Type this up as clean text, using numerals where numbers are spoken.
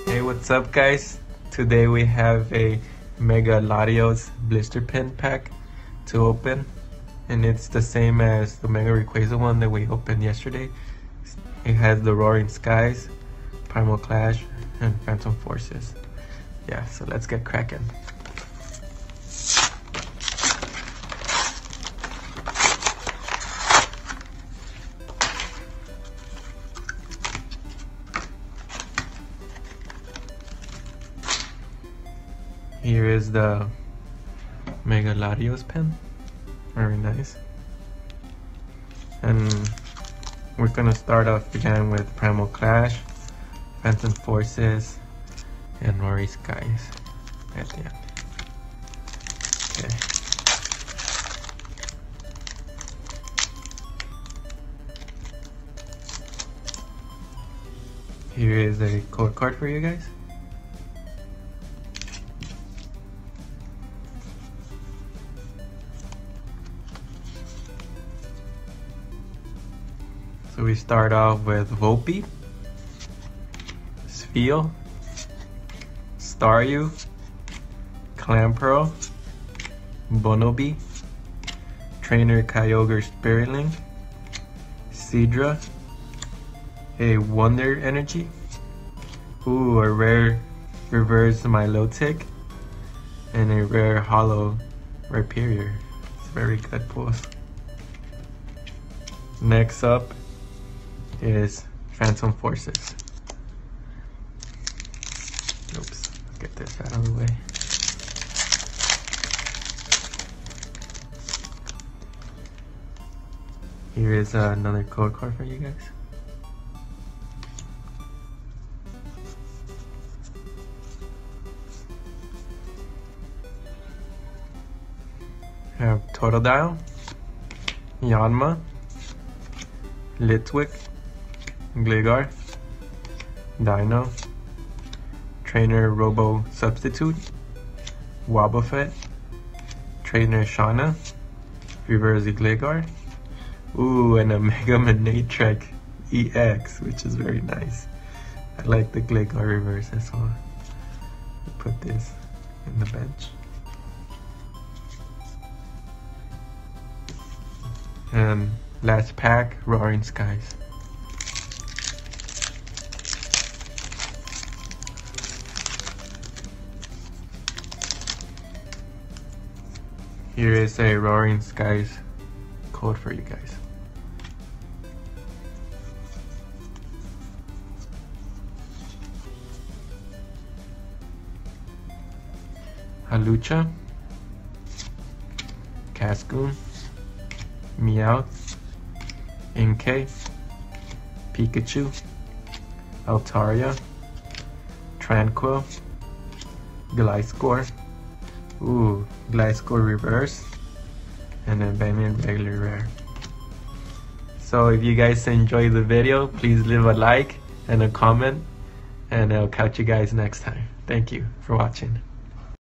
Hey, what's up guys? Today we have a Mega Latios blister pin pack to open, and it's the same as the Mega Rayquaza one that we opened yesterday. It has the Roaring Skies, Primal Clash, and Phantom Forces. Yeah, so let's get cracking. Here is the Mega Latios pen, very nice. And we're gonna start off again with Primal Clash, Phantom Forces, and Roaring Skies at the end. Okay. Here is a code card for you guys. So we start off with Volpe, Spheal, Staryu, Clamperl, Bunnelby, Trainer Kyogre Spiritling, Seadra, a Wonder Energy, ooh, a rare Reverse Milotic, and a rare Hollow Rhyperior. It's very good pulls. Next up is Phantom Forces. Oops, let's get this out of the way. Here is another code card for you guys. We have Totodile, Yanma, Litwick, Gligar, Dino, Trainer Robo Substitute, Wobbuffet, Trainer Shauna, Reverse Gligar, ooh, and a Mega Manatrek EX, which is very nice. I like the Gligar reverse as well. Put this in the bench. And last pack, Roaring Skies. Here is a Roaring Skies code for you guys. Halucha, Cascoon, Meowth, Inkay, Pikachu, Altaria, Tranquil, Gliscor, ooh, Gliscor reverse, and then Banyan regular rare. So if you guys enjoyed the video, please leave a like and a comment, and I'll catch you guys next time. Thank you for watching.